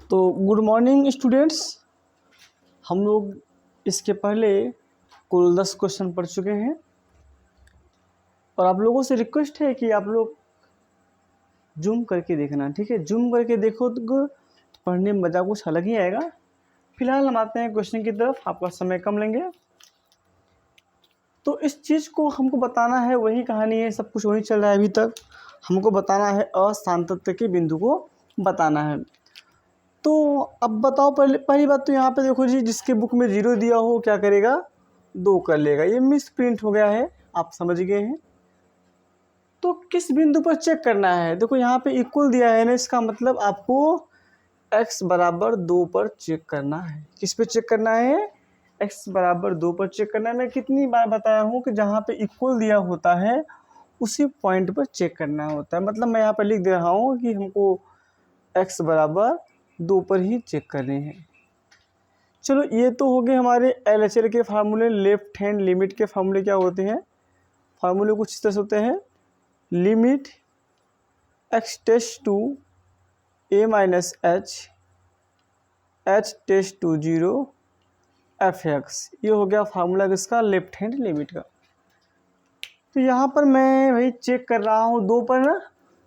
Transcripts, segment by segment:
तो good morning students. हम लोग इसके पहले कुल 10 क्वेश्चन पढ़ चुके हैं और आप लोगों से रिक्वेस्ट है कि आप लोग जूम करके देखना, ठीक है। जूम करके देखो तो पढ़ने में मज़ा कुछ अलग ही आएगा। फिलहाल हम आते हैं क्वेश्चन की तरफ, आपका समय कम लेंगे। तो इस चीज़ को हमको बताना है, वही कहानी है, सब कुछ वही चल रहा है अभी तक। हमको बताना है असांतत्य के बिंदु को बताना है। तो अब बताओ, पहली बात तो यहाँ पे देखो जी, जिसके बुक में 0 दिया हो क्या करेगा, 2 कर लेगा। ये मिस प्रिंट हो गया है, आप समझ गए हैं। तो किस बिंदु पर चेक करना है, देखो यहाँ पे इक्वल दिया है ना, इसका मतलब आपको x बराबर 2 पर चेक करना है। किस पे चेक करना है, x बराबर 2 पर चेक करना है। मैं कितनी बार बताया हूँ कि जहाँ पे इक्वल दिया होता है उसी पॉइंट पर चेक करना होता है। मतलब मैं यहाँ पर लिख दे रहा हूँ कि हमको x बराबर 2 पर ही चेक करने हैं। चलो ये तो हो गए हमारे LHL के फार्मूले। लेफ्ट हैंड लिमिट के फार्मूले क्या होते हैं, फार्मूले कुछ इस तरह से होते हैं। Limit x tends to a minus h tends to 0 f(x), ये हो गया फार्मूला किसका, लेफ्ट हैंड लिमिट का। तो यहाँ पर मैं वही चेक कर रहा हूँ 2 पर ना,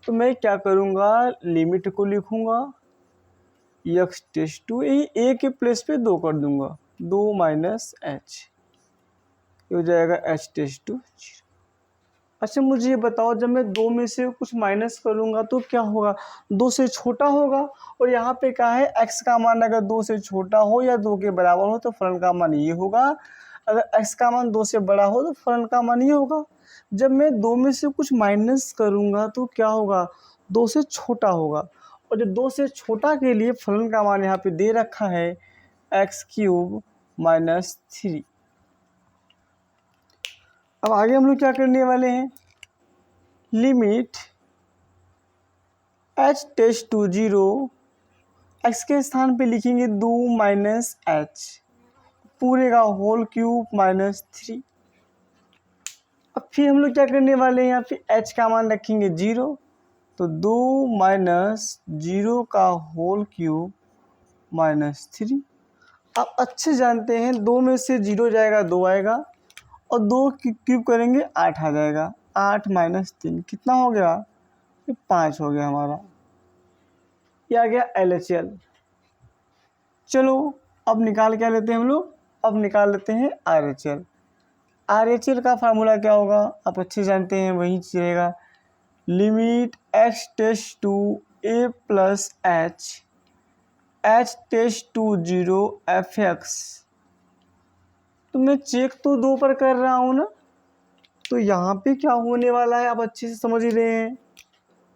तो मैं क्या करूँगा, लिमिट को लिखूँगा x टेस्ट टू, a के प्लेस पे 2 कर दूंगा, 2 माइनस h, ये हो जाएगा h टेस्ट टू 0। अच्छा मुझे ये बताओ, जब मैं 2 में से कुछ माइनस करूँगा तो क्या होगा, 2 से छोटा होगा। और यहाँ पे क्या है, x का मान अगर 2 से छोटा हो या 2 के बराबर हो तो फलन का मान ये होगा। अगर x का मान 2 से बड़ा हो तो फलन का मान ये होगा। जब मैं 2 में से कुछ माइनस करूँगा तो क्या होगा, 2 से छोटा होगा। और जो 2 से छोटा के लिए फलन का मान यहाँ पे दे रखा है x³ माइनस 3। अब आगे हम लोग क्या करने वाले हैं, limit h tends to 0, x के स्थान पे लिखेंगे 2 माइनस h, पूरे का होल क्यूब माइनस 3। अब फिर हम लोग क्या करने वाले हैं, यहाँ पे h का मान रखेंगे 0, तो 2 माइनस 0 का होल क्यूब माइनस 3। आप अच्छे जानते हैं 2 में से 0 जाएगा 2 आएगा, और 2 क्यूब करेंगे 8 आ जाएगा। 8 माइनस 3 कितना हो गया, ये 5 हो गया हमारा। ये आ गया LHL। चलो अब निकाल क्या लेते हैं हम लोग, अब निकाल लेते हैं RHL। RHL का फार्मूला क्या होगा, आप अच्छे जानते हैं, वही चलेगा। Limit x tends to a plus h tends to 0 f(x). तो मैं चेक तो 2 पर कर रहा हूँ ना, तो यहाँ पे क्या होने वाला है आप अच्छे से समझ ही रहे हैं।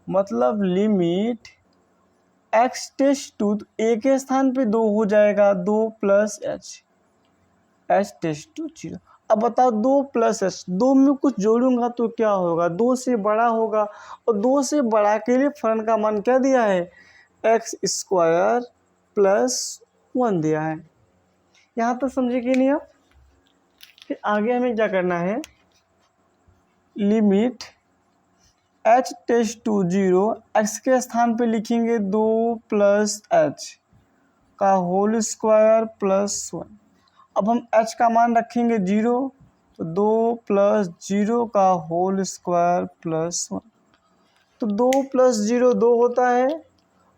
मतलब limit x tends to, a के स्थान पे 2 हो जाएगा, 2 प्लस h टेस्ट टू 0। अब बताओ 2 प्लस h, 2 में कुछ जोड़ूंगा तो क्या होगा, 2 से बड़ा होगा। और 2 से बड़ा के लिए फलन का मान क्या दिया है, x² प्लस 1 दिया है। यहाँ तक समझे कि नहीं आप। फिर आगे हमें क्या करना है, limit h tends to 0, x के स्थान पे लिखेंगे 2 प्लस h का होल स्क्वायर प्लस 1। अब हम h का मान रखेंगे 0, तो 2 प्लस 0 का होल स्क्वायर प्लस 1। तो 2 प्लस 0 2 होता है,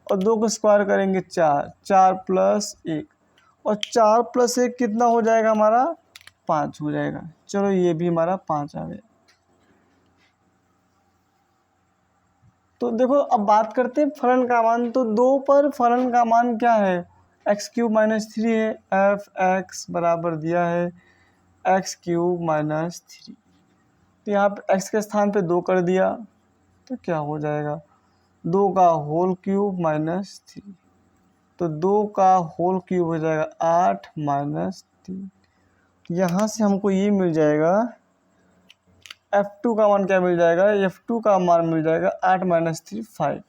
और 2 को स्क्वायर करेंगे 4, 4 प्लस 1, और 4 प्लस 1 कितना हो जाएगा हमारा, 5 हो जाएगा। चलो ये भी हमारा 5 आ गया। तो देखो अब बात करते हैं फलन का मान। तो 2 पर फलन का मान क्या है, x³ माइनस 3 है। f(x) बराबर दिया है x³ माइनस 3। तो यहाँ पे x के स्थान पे 2 कर दिया तो क्या हो जाएगा, 2 का होल क्यूब माइनस 3। तो 2 का होल क्यूब हो जाएगा 8 माइनस 3। यहाँ से हमको ये मिल जाएगा, f2 का मान क्या मिल जाएगा, f2 का मान मिल जाएगा 8 माइनस 3 5।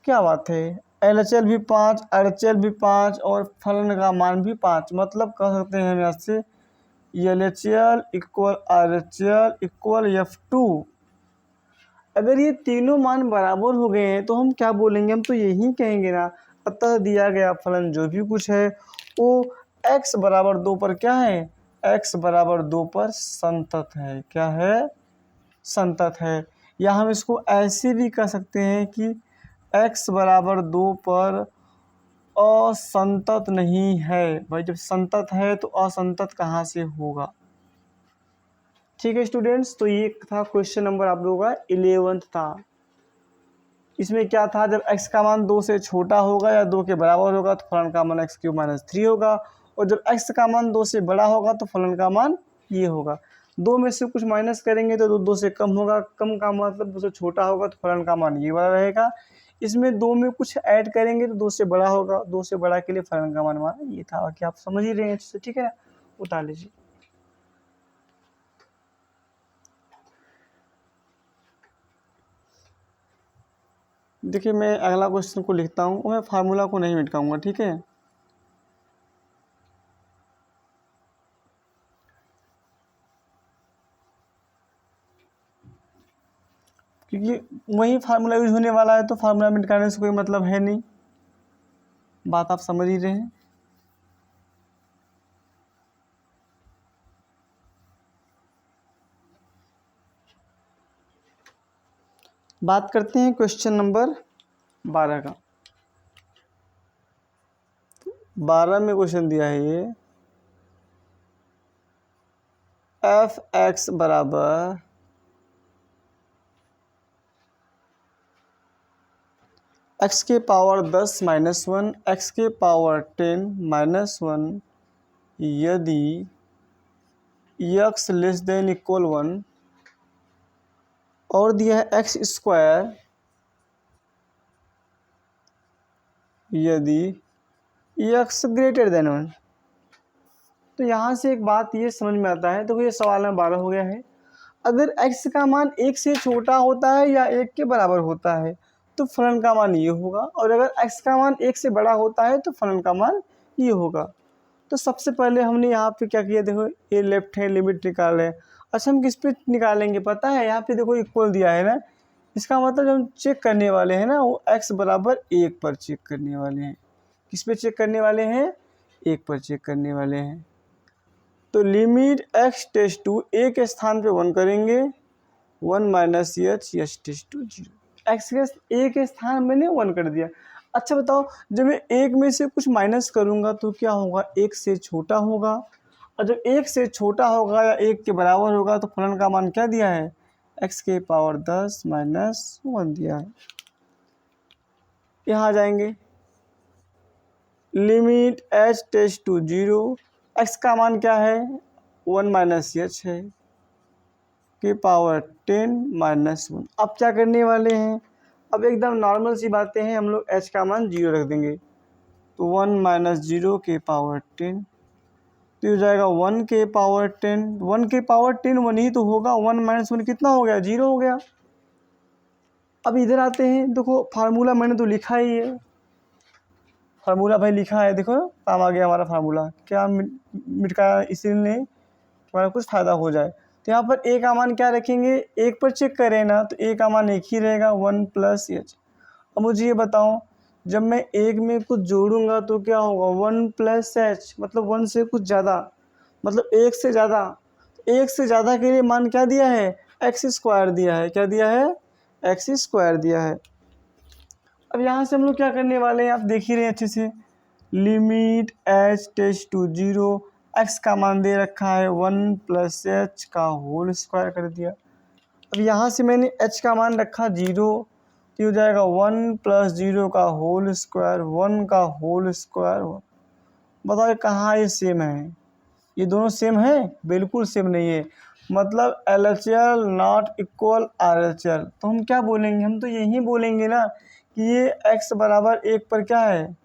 क्या बात है, LHL भी 5, RHL भी 5 और फलन का मान भी 5। मतलब कह सकते हैं हम यहाँ से LHL equal RHL equal f2। अगर ये तीनों मान बराबर हो गए हैं तो हम क्या बोलेंगे, हम तो यही कहेंगे ना अतः दिया गया फलन जो भी कुछ है वो x बराबर 2 पर क्या है, x बराबर 2 पर संतत है। क्या है, संतत है। या हम इसको ऐसे भी कह सकते हैं कि x बराबर 2 पर असंतत नहीं है। भाई जब संतत है तो असंतत कहाँ से होगा। ठीक है स्टूडेंट्स, तो ये था क्वेश्चन नंबर आप लोगों का 11th था। इसमें क्या था, जब x का मान 2 से छोटा होगा या 2 के बराबर होगा तो फलन का मान x³ - 3 होगा, और जब x का मान 2 से बड़ा होगा तो फलन का मान ये होगा। 2 में से कुछ माइनस करेंगे तो 2 से कम होगा, कम का मतलब 2 से छोटा होगा तो फलन का मान ये वाला रहेगा। इसमें 2 में कुछ ऐड करेंगे तो 2 से बड़ा होगा, 2 से बड़ा के लिए फलन का मान हमारा ये था। बाकी आप समझ ही रहे हैं अच्छे से, ठीक है ना, उतार लीजिए। देखिए मैं अगला क्वेश्चन को लिखता हूँ, मैं फार्मूला को नहीं मिटाऊंगा, ठीक है। क्योंकि वही फार्मूला यूज होने वाला है तो फार्मूला मिटाने से कोई मतलब है नहीं, बात आप समझ ही रहे हैं। बात करते हैं क्वेश्चन नंबर 12 का। 12 में क्वेश्चन दिया है ये, f(x) बराबर x के पावर 10 - 1 x के पावर 10 - 1 यदि x < 1 और दिया है x² यदि x > 1। तो यहाँ से एक बात ये समझ में आता है, तो ये सवाल में 12 हो गया है। अगर x का मान 1 से छोटा होता है या 1 के बराबर होता है तो फलन का मान ये होगा, और अगर x का मान 1 से बड़ा होता है तो फलन का मान ये होगा। तो सबसे पहले हमने यहाँ पे क्या किया, देखो ये लेफ्ट हैंड लिमिट निकाल रहे हैं। अच्छा हम किस पे निकालेंगे पता है, यहाँ पे देखो इक्वल दिया है ना, इसका मतलब हम चेक करने वाले हैं ना वो x बराबर 1 पर चेक करने वाले हैं। किस पे चेक करने वाले हैं, 1 पर चेक करने वाले हैं। तो limit x tends to a के स्थान पे 1 करेंगे, 1 - h टेस्ट टू 0। x के a के स्थान मैंने 1 कर दिया। अच्छा बताओ, जब मैं 1 में से कुछ माइनस करूँगा तो क्या होगा, 1 से छोटा होगा, और जब 1 से छोटा होगा या 1 के बराबर होगा तो फलन का मान क्या दिया है, x के पावर 10 - 1 दिया है। यहाँ आ जाएंगे, limit h tends to 0, x का मान क्या है 1 - h है के पावर 10 - 1। अब क्या करने वाले हैं, अब एकदम नॉर्मल सी बातें हैं, हम लोग h का मान 0 रख देंगे, तो 1 - 0 के पावर 10, तो हो जाएगा 1 के पावर 10। 1 के पावर 10 1 ही तो होगा, 1 - 1 कितना हो गया, 0 हो गया। अब इधर आते हैं, देखो फार्मूला मैंने तो लिखा ही है, फार्मूला भाई लिखा है, देखो काम आ गया हमारा फार्मूला। क्या मिटकाया इसलिए हमारा कुछ फ़ायदा हो जाए। तो यहाँ पर a का मान क्या रखेंगे, 1 पर चेक करें ना तो a का मान 1 ही रहेगा, 1 + h। अब मुझे ये बताओ, जब मैं 1 में कुछ जोड़ूंगा तो क्या होगा, 1 + h, मतलब 1 से कुछ ज़्यादा, मतलब 1 से ज़्यादा। 1 से ज़्यादा के लिए मान क्या दिया है, x² दिया है। क्या दिया है, x² दिया है। अब यहाँ से हम लोग क्या करने वाले हैं, आप देख ही रहे हैं अच्छे से, limit h tends to 0, x का मान दे रखा है 1 + h का होल स्क्वायर कर दिया। अब यहाँ से मैंने h का मान रखा 0, तो हो जाएगा 1 + 0 का होल स्क्वायर, 1 का होल स्क्वायर। बताओ कहाँ ये सेम है, ये दोनों सेम है, बिल्कुल सेम नहीं है। मतलब LHL नॉट इक्वल RHL। तो हम क्या बोलेंगे, हम तो यही बोलेंगे ना कि ये x बराबर 1 पर क्या है,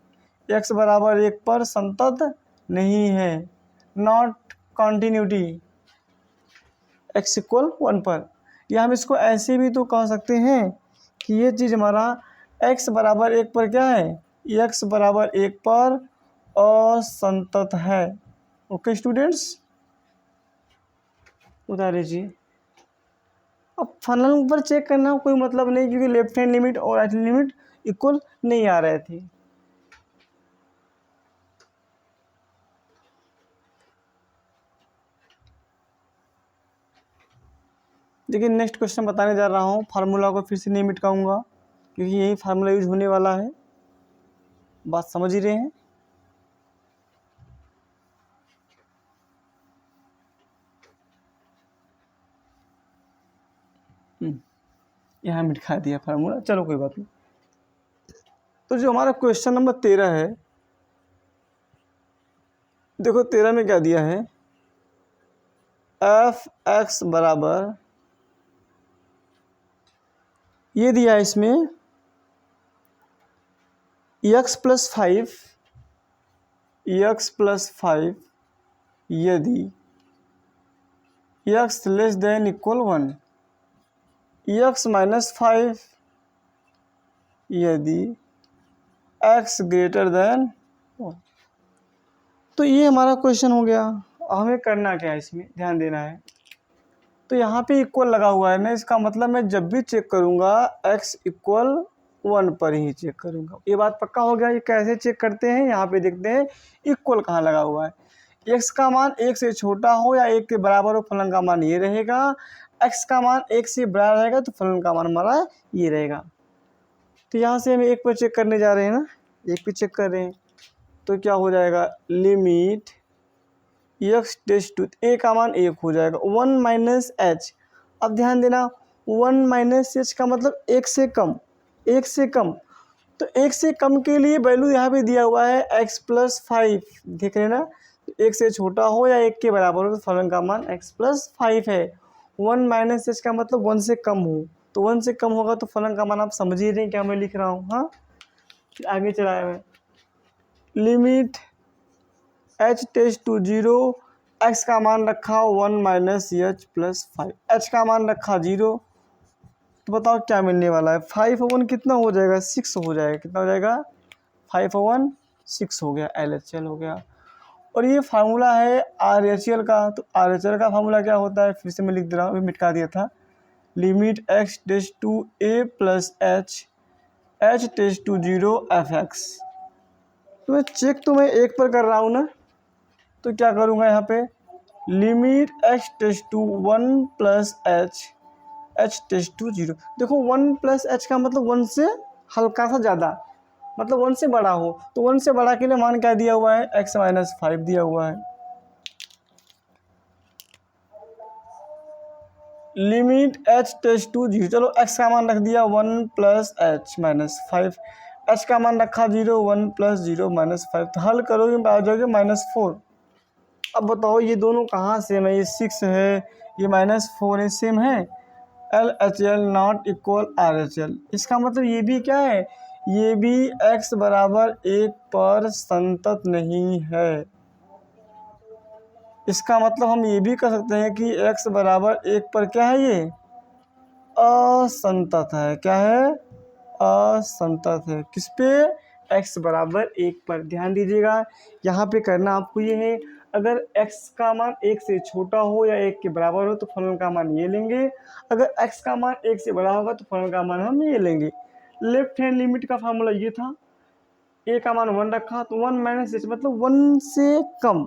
x बराबर 1 पर संतत नहीं है, नॉट कॉन्टिन्यूटी, x = 1 पर। या हम इसको ऐसे भी तो कह सकते हैं कि ये चीज़ हमारा x बराबर 1 पर क्या है, x बराबर 1 पर असंतत है। ओके स्टूडेंट्स, उतार लीजिए। अब फलन पर चेक करना कोई मतलब नहीं, क्योंकि लेफ्ट हैंड लिमिट और राइट हैंड लिमिट इक्वल नहीं आ रहे थे। देखिए नेक्स्ट क्वेश्चन बताने जा रहा हूँ, फार्मूला को फिर से नहीं मिटाऊंगा क्योंकि यही फार्मूला यूज होने वाला है, बात समझ ही रहे हैं। यहाँ मिटा दिया फार्मूला, चलो कोई बात नहीं। तो जो हमारा क्वेश्चन नंबर 13 है, देखो 13 में क्या दिया है, एफ एक्स बराबर, ये दिया है इसमें एक्स प्लस 5 यदि x less than equal 1, x minus 5 यदि एक्स ग्रेटर देन 1। तो ये हमारा क्वेश्चन हो गया। हमें करना क्या है, इसमें ध्यान देना है। तो यहाँ पे इक्वल लगा हुआ है ना, इसका मतलब मैं जब भी चेक करूँगा x इक्वल 1 पर ही चेक करूँगा। ये बात पक्का हो गया। ये कैसे चेक करते हैं, यहाँ पे देखते हैं इक्वल कहाँ लगा हुआ है। x का मान 1 से छोटा हो या 1 के बराबर हो, फलन का मान ये रहेगा। x का मान 1 से बड़ा रहेगा तो फलन का मान हमारा ये रहेगा। तो यहाँ से हम 1 पर चेक करने जा रहे हैं ना, 1 पे चेक कर रहे हैं। तो क्या हो जाएगा, लिमिट एक्स टेंड्स टू, ए का मान 1 हो जाएगा, 1 माइनस एच। अब ध्यान देना, 1 माइनस एच का मतलब 1 से कम, 1 से कम। तो 1 से कम के लिए वैल्यू यहाँ पे दिया हुआ है x प्लस 5, देख रहे हैं ना। 1 से छोटा हो या 1 के बराबर हो तो फलन का मान x प्लस 5 है। 1 माइनस एच का मतलब 1 से कम हो, तो 1 से कम होगा तो फलन का मान आप समझ ही रहे हैं क्या मैं लिख रहा हूँ। हाँ, फिर आगे चलाया मैं, limit h tends to 0, x का मान रखा 1 माइनस एच प्लस 5, h का मान रखा 0। तो बताओ क्या मिलने वाला है, 5 और 1 कितना हो जाएगा, 6 हो जाएगा। कितना हो जाएगा, 5 और 1 6 हो गया, LHL हो गया। और ये फार्मूला है RHL का। तो RHL का फार्मूला क्या होता है, फिर से मैं लिख दे रहा हूँ, मिटा दिया था। Limit x tends to a plus h tends to 0 fx। तो मैं चेक तो मैं 1 पर कर रहा हूँ ना, तो क्या करूँगा यहाँ पे, limit x tends to 1 plus h tends to 0। देखो 1 प्लस h का मतलब 1 से हल्का सा ज़्यादा, मतलब 1 से बड़ा हो। तो 1 से बड़ा के लिए मान क्या दिया हुआ है, x माइनस 5 दिया हुआ है। लिमिट h टेंड्स टू 0, चलो x का मान रख दिया 1 प्लस h माइनस 5, h का मान रखा 0, 1 प्लस 0 माइनस 5। तो हल करोगे आ जाओगे -4। अब बताओ ये दोनों कहाँ सेम है, ये 6 है, ये -4 है, सेम है। LHL not equal RHL। इसका मतलब ये भी क्या है, ये भी x बराबर 1 पर संतत नहीं है। इसका मतलब हम ये भी कह सकते हैं कि x बराबर 1 पर क्या है, ये असंतत है। क्या है, असंतत है। किस पे, x बराबर 1 पर। ध्यान दीजिएगा, यहाँ पे करना आपको ये है, अगर x का मान 1 से छोटा हो या 1 के बराबर हो तो फलन का मान ये लेंगे। अगर x का मान 1 से बड़ा होगा तो फलन का मान हम ये लेंगे। लेफ्ट हैंड लिमिट का फार्मूला ये था, a का मान 1 रखा तो 1 माइनस एच मतलब 1 से कम,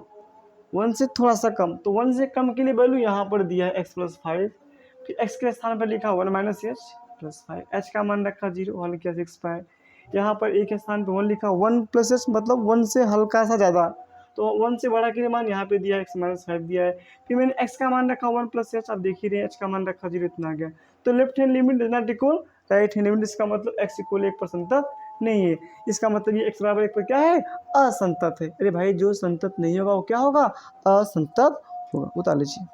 1 से थोड़ा सा कम। तो 1 से कम के लिए वैल्यू यहाँ पर दिया है x प्लस 5, फिर x के स्थान पर लिखा 1 माइनस एच प्लस 5, h का मान रखा 0, हल किया 6 पाए। यहाँ पर a के स्थान पर 1 लिखा, 1 प्लस एच मतलब 1 से हल्का सा ज़्यादा। तो 1 से बड़ा के लिए मान यहाँ पे दिया है x माइनस 5 दिया है। फिर मैंने x का मान रखा 1 प्लस एच, आप देख ही रहे हैं h का मान रखा 0, इतना आ गया। तो left hand limit does not equal right hand limit. इसका मतलब x इक्वल 1 पर संतत नहीं है। इसका मतलब ये x बराबर 1 पर क्या है, असंतत है। अरे भाई जो संतत नहीं होगा वो क्या होगा, असंतत होगा। उतार लीजिए।